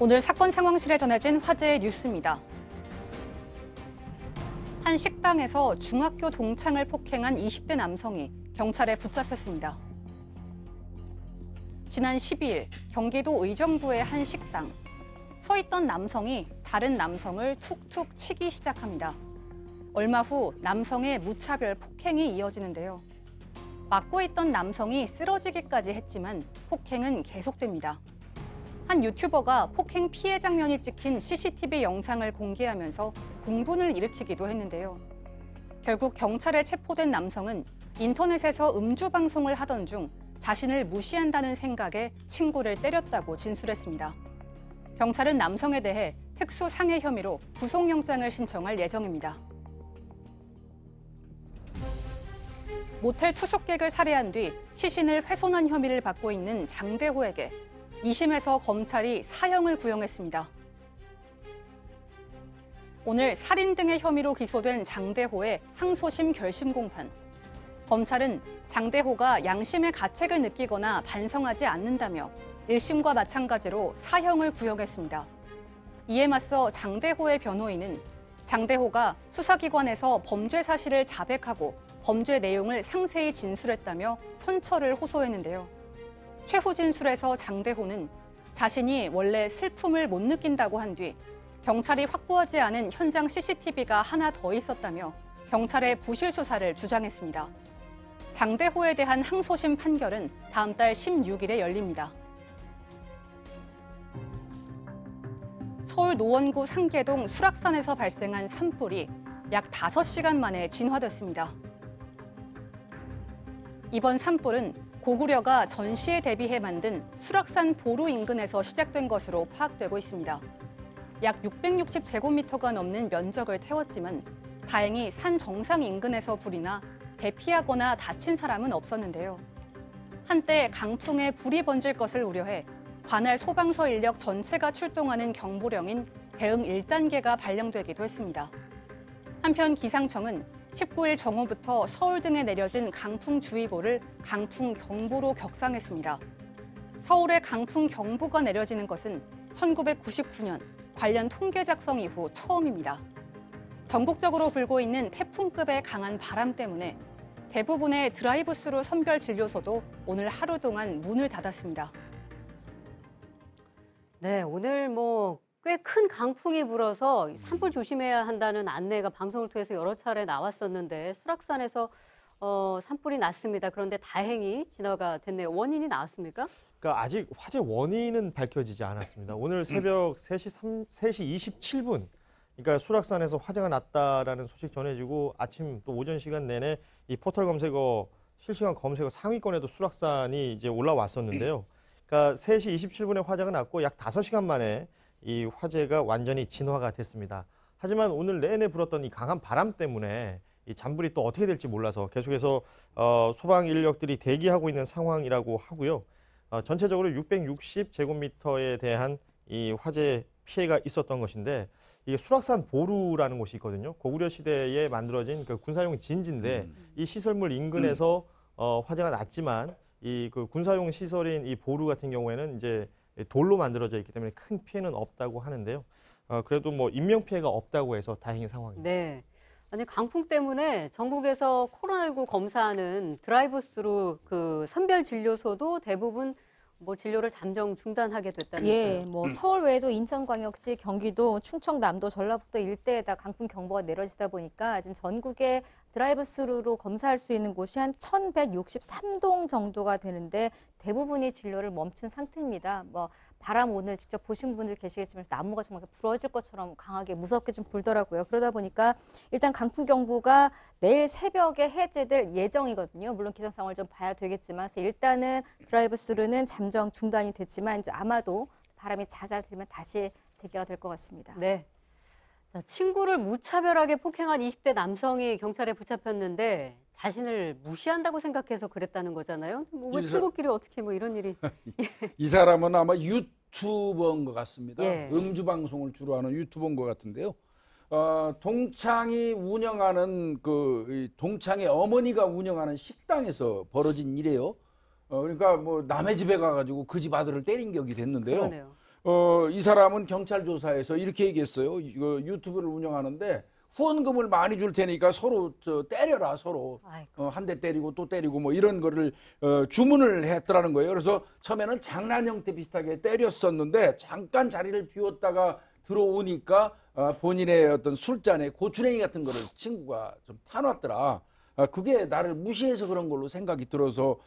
오늘 사건 상황실에 전해진 화제의 뉴스입니다. 한 식당에서 중학교 동창을 폭행한 20대 남성이 경찰에 붙잡혔습니다. 지난 12일 경기도 의정부의 한 식당. 서 있던 남성이 다른 남성을 툭툭 치기 시작합니다. 얼마 후 남성의 무차별 폭행이 이어지는데요. 막고 있던 남성이 쓰러지기까지 했지만 폭행은 계속됩니다. 한 유튜버가 폭행 피해 장면이 찍힌 CCTV 영상을 공개하면서 공분을 일으키기도 했는데요. 결국 경찰에 체포된 남성은 인터넷에서 음주 방송을 하던 중 자신을 무시한다는 생각에 친구를 때렸다고 진술했습니다. 경찰은 남성에 대해 특수상해 혐의로 구속영장을 신청할 예정입니다. 모텔 투숙객을 살해한 뒤 시신을 훼손한 혐의를 받고 있는 장대호에게 2심에서 검찰이 사형을 구형했습니다. 오늘 살인 등의 혐의로 기소된 장대호의 항소심 결심 공판. 검찰은 장대호가 양심의 가책을 느끼거나 반성하지 않는다며 1심과 마찬가지로 사형을 구형했습니다. 이에 맞서 장대호의 변호인은 장대호가 수사기관에서 범죄 사실을 자백하고 범죄 내용을 상세히 진술했다며 선처를 호소했는데요. 최후 진술에서 장대호는 자신이 원래 슬픔을 못 느낀다고 한 뒤 경찰이 확보하지 않은 현장 CCTV가 하나 더 있었다며 경찰의 부실 수사를 주장했습니다. 장대호에 대한 항소심 판결은 다음 달 16일에 열립니다. 서울 노원구 상계동 수락산에서 발생한 산불이 약 5시간 만에 진화됐습니다. 이번 산불은 고구려가 전시에 대비해 만든 수락산 보루 인근에서 시작된 것으로 파악되고 있습니다. 약 660제곱미터가 넘는 면적을 태웠지만 다행히 산 정상 인근에서 불이 나 대피하거나 다친 사람은 없었는데요. 한때 강풍에 불이 번질 것을 우려해 관할 소방서 인력 전체가 출동하는 경보령인 대응 1단계가 발령되기도 했습니다. 한편 기상청은 19일 정오부터 서울 등에 내려진 강풍주의보를 강풍경보로 격상했습니다. 서울에 강풍경보가 내려지는 것은 1999년 관련 통계 작성 이후 처음입니다. 전국적으로 불고 있는 태풍급의 강한 바람 때문에 대부분의 드라이브스루 선별 진료소도 오늘 하루 동안 문을 닫았습니다. 네, 오늘 꽤 큰 강풍이 불어서 산불 조심해야 한다는 안내가 방송을 통해서 여러 차례 나왔었는데 수락산에서 산불이 났습니다. 그런데 다행히 진화가 됐네요. 원인이 나왔습니까? 그러니까 아직 화재 원인은 밝혀지지 않았습니다. 오늘 새벽 3시 27분, 그러니까 수락산에서 화재가 났다라는 소식 전해지고 아침 또 오전 시간 내내 이 포털 검색어 실시간 검색어 상위권에도 수락산이 이제 올라왔었는데요. 그러니까 3시 27분에 화재가 났고 약 5시간 만에 이 화재가 완전히 진화가 됐습니다. 하지만 오늘 내내 불었던 이 강한 바람 때문에 이 잔불이 또 어떻게 될지 몰라서 계속해서 소방 인력들이 대기하고 있는 상황이라고 하고요. 전체적으로 660제곱미터에 대한 이 화재 피해가 있었던 것인데 이게 수락산 보루라는 곳이 있거든요. 고구려 시대에 만들어진 그 군사용 진지인데 이 시설물 인근에서 화재가 났지만 이 그 군사용 시설인 이 보루 같은 경우에는 이제 돌로 만들어져 있기 때문에 큰 피해는 없다고 하는데요. 그래도 인명 피해가 없다고 해서 다행인 상황입니다. 네. 아니 강풍 때문에 전국에서 코로나19 검사하는 드라이브스루 그 선별 진료소도 대부분 진료를 잠정 중단하게 됐다면서요. 서울 외에도 인천광역시, 경기도, 충청남도, 전라북도 일대에다 강풍 경보가 내려지다 보니까 지금 전국에 드라이브스루로 검사할 수 있는 곳이 한 1,163동 정도가 되는데 대부분이 진료를 멈춘 상태입니다. 바람 오늘 직접 보신 분들 계시겠지만 나무가 정말 부러질 것처럼 강하게 무섭게 좀 불더라고요. 그러다 보니까 일단 강풍 경보가 내일 새벽에 해제될 예정이거든요. 물론 기상 상황을 좀 봐야 되겠지만 일단은 드라이브스루는 잠정 중단이 됐지만 이제 아마도 바람이 잦아들면 다시 재개가 될 것 같습니다. 네. 자, 친구를 무차별하게 폭행한 20대 남성이 경찰에 붙잡혔는데 자신을 무시한다고 생각해서 그랬다는 거잖아요. 왜 친구끼리 어떻게 이런 일이. 이 사람은 아마 유튜버인 것 같습니다. 예. 음주 방송을 주로 하는 유튜버인 것 같은데요. 동창이 운영하는 동창의 어머니가 운영하는 식당에서 벌어진 일이에요. 그러니까 남의 집에 가가지고 그 집 아들을 때린 격이 됐는데요. 그러네요. 이 사람은 경찰 조사에서 이렇게 얘기했어요. 이거 유튜브를 운영하는데 후원금을 많이 줄 테니까 서로 때려라, 서로. 아이고. 한 대 때리고 또 때리고 뭐 이런 거를 주문을 했더라는 거예요. 그래서 처음에는 장난 형태 비슷하게 때렸었는데 잠깐 자리를 비웠다가 들어오니까 본인의 어떤 술잔에 고추냉이 같은 거를 친구가 좀 타놨더라. 그게 나를 무시해서 그런 걸로 생각이 들어서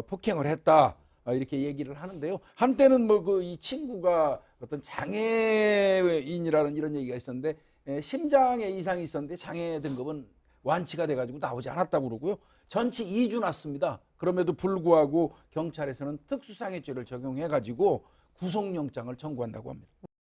폭행을 했다. 이렇게 얘기를 하는데요. 한때는 뭐 그 이 친구가 어떤 장애인이라는 이런 얘기가 있었는데 심장에 이상이 있었는데 장애 등급은 완치가 돼가지고 나오지 않았다고 그러고요. 전치 2주 났습니다. 그럼에도 불구하고 경찰에서는 특수상해죄를 적용해가지고 구속영장을 청구한다고 합니다.